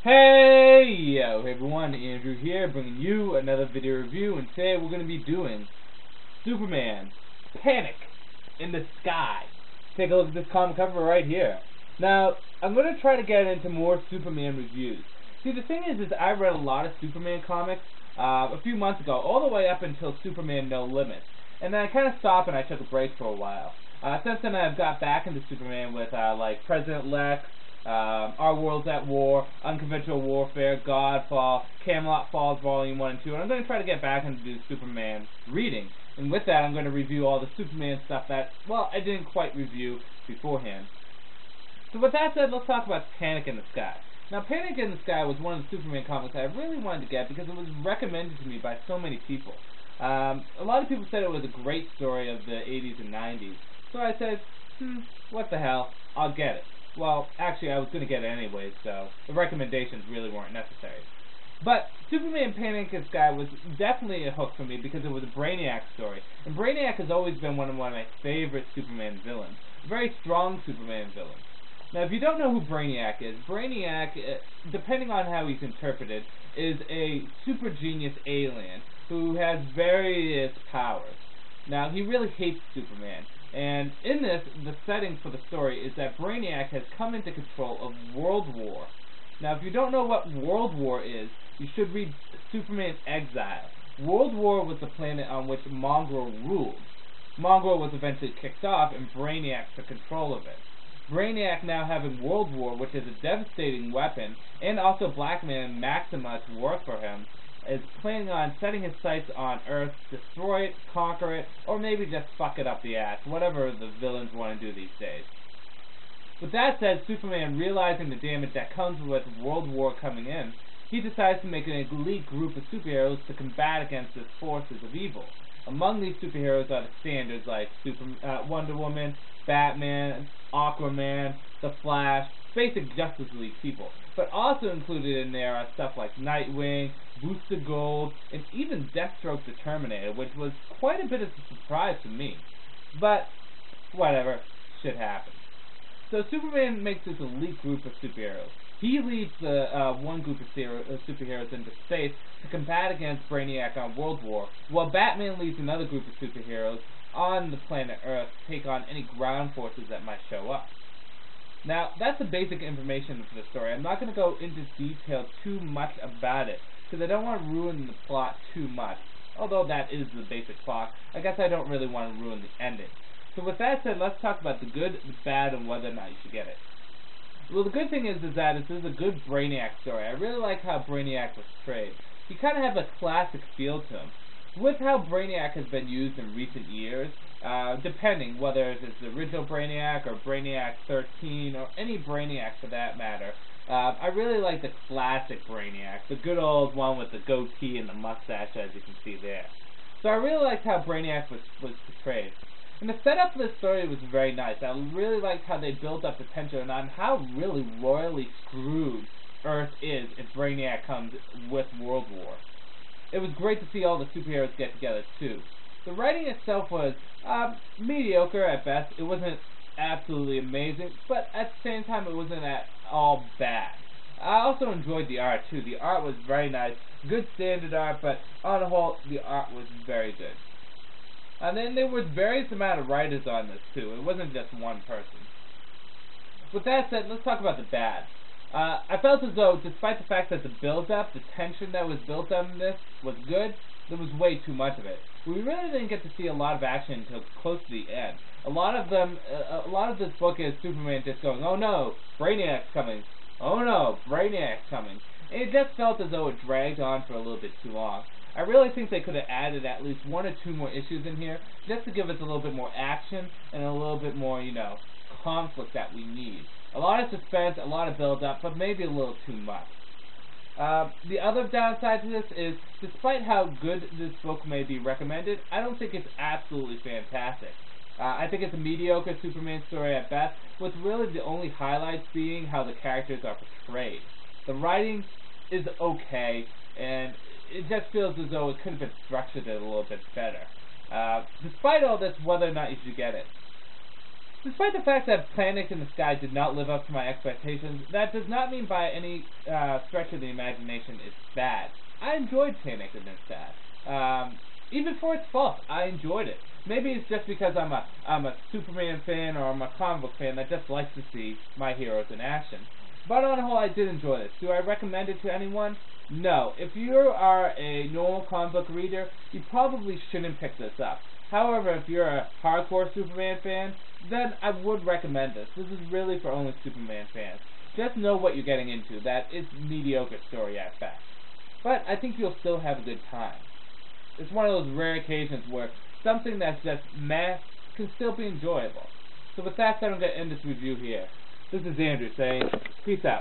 Hey yo, hey everyone, Andrew here, bringing you another video review, and today we're going to be doing Superman, Panic in the Sky. Take a look at this comic cover right here. Now, I'm going to try to get into more Superman reviews. See, the thing is I read a lot of Superman comics a few months ago, all the way up until Superman No Limits, and then I kind of stopped and I took a break for a while. Since then I've got back into Superman with like President Lex, Our World's at War, Unconventional Warfare, Godfall, Camelot Falls Volume 1 and 2, and I'm going to try to get back into Superman reading. And with that, I'm going to review all the Superman stuff that, well, I didn't quite review beforehand. So with that said, let's talk about Panic in the Sky. Now, Panic in the Sky was one of the Superman comics I really wanted to get because it was recommended to me by so many people. A lot of people said it was a great story of the 80s and 90s. So I said, what the hell, I'll get it. Well, actually, I was going to get it anyway, so the recommendations really weren't necessary. But Superman Panic in the Sky was definitely a hook for me because it was a Brainiac story. And Brainiac has always been one of my favorite Superman villains. A very strong Superman villain. Now, if you don't know who Brainiac is, Brainiac, depending on how he's interpreted, is a super genius alien who has various powers. Now, he really hates Superman. And in this, the setting for the story is that Brainiac has come into control of World War. Now, if you don't know what World War is, you should read Superman Exile. World War was the planet on which Mongrel ruled. Mongrel was eventually kicked off, and Brainiac took control of it. Brainiac, now having World War, which is a devastating weapon, and also Black Man and Maxima to work for him, is planning on setting his sights on Earth, destroy it, conquer it, or maybe just fuck it up the ass, whatever the villains want to do these days. With that said, Superman, realizing the damage that comes with World War coming in, he decides to make an elite group of superheroes to combat against the forces of evil. Among these superheroes are the standards like Wonder Woman, Batman, Aquaman, The Flash, basic Justice League people. But also included in there are stuff like Nightwing, Booster Gold, and even Deathstroke the Terminator, which was quite a bit of a surprise to me. But, whatever, shit happens. So Superman makes this elite group of superheroes. He leads one group of superheroes into space to combat against Brainiac on World War, while Batman leads another group of superheroes on the planet Earth to take on any ground forces that might show up. Now, that's the basic information for the story. I'm not going to go into detail too much about it, because I don't want to ruin the plot too much. Although that is the basic plot, I guess I don't really want to ruin the ending. So with that said, let's talk about the good, the bad, and whether or not you should get it. Well, the good thing is that this is a good Brainiac story. I really like how Brainiac was portrayed. He kind of has a classic feel to him. With how Brainiac has been used in recent years, depending whether it's the original Brainiac or Brainiac 13 or any Brainiac for that matter, I really like the classic Brainiac, the good old one with the goatee and the mustache, as you can see there. So I really liked how Brainiac was portrayed. And the setup for this story was very nice. I really liked how they built up the tension on how really royally screwed Earth is if Brainiac comes with World War. It was great to see all the superheroes get together, too. The writing itself was mediocre at best. It wasn't absolutely amazing, but at the same time, it wasn't at all bad. I also enjoyed the art, too. The art was very nice. Good standard art, but on the whole, the art was very good. And then there was various amount of writers on this, too. It wasn't just one person. With that said, let's talk about the bad. I felt as though, despite the fact that the build-up, the tension that was built on this was good, there was way too much of it. We really didn't get to see a lot of action until close to the end. A lot of this book is Superman just going, oh no, Brainiac's coming. Oh no, Brainiac's coming. And it just felt as though it dragged on for a little bit too long. I really think they could have added at least one or two more issues in here, just to give us a little bit more action and a little bit more, conflict that we need. A lot of suspense, a lot of build-up, but maybe a little too much. The other downside to this is, despite how good this book may be recommended, I don't think it's absolutely fantastic. I think it's a mediocre Superman story at best, with really the only highlights being how the characters are portrayed. The writing is okay, and it just feels as though it could have been structured a little bit better. Despite all this, whether or not you should get it. Despite the fact that Panic in the Sky did not live up to my expectations, that does not mean by any stretch of the imagination it's bad. I enjoyed Panic in the Sky. Even for its faults, I enjoyed it. Maybe it's just because I'm a Superman fan or I'm a comic book fan that just likes to see my heroes in action. But on the whole, I did enjoy this. Do I recommend it to anyone? No. If you are a normal comic book reader, you probably shouldn't pick this up. However, if you're a hardcore Superman fan, then I would recommend this. This is really for only Superman fans. Just know what you're getting into, that it's mediocre story at best. But I think you'll still have a good time. It's one of those rare occasions where something that's just meh can still be enjoyable. So with that said, I'm going to end this review here. This is Andrew saying, peace out.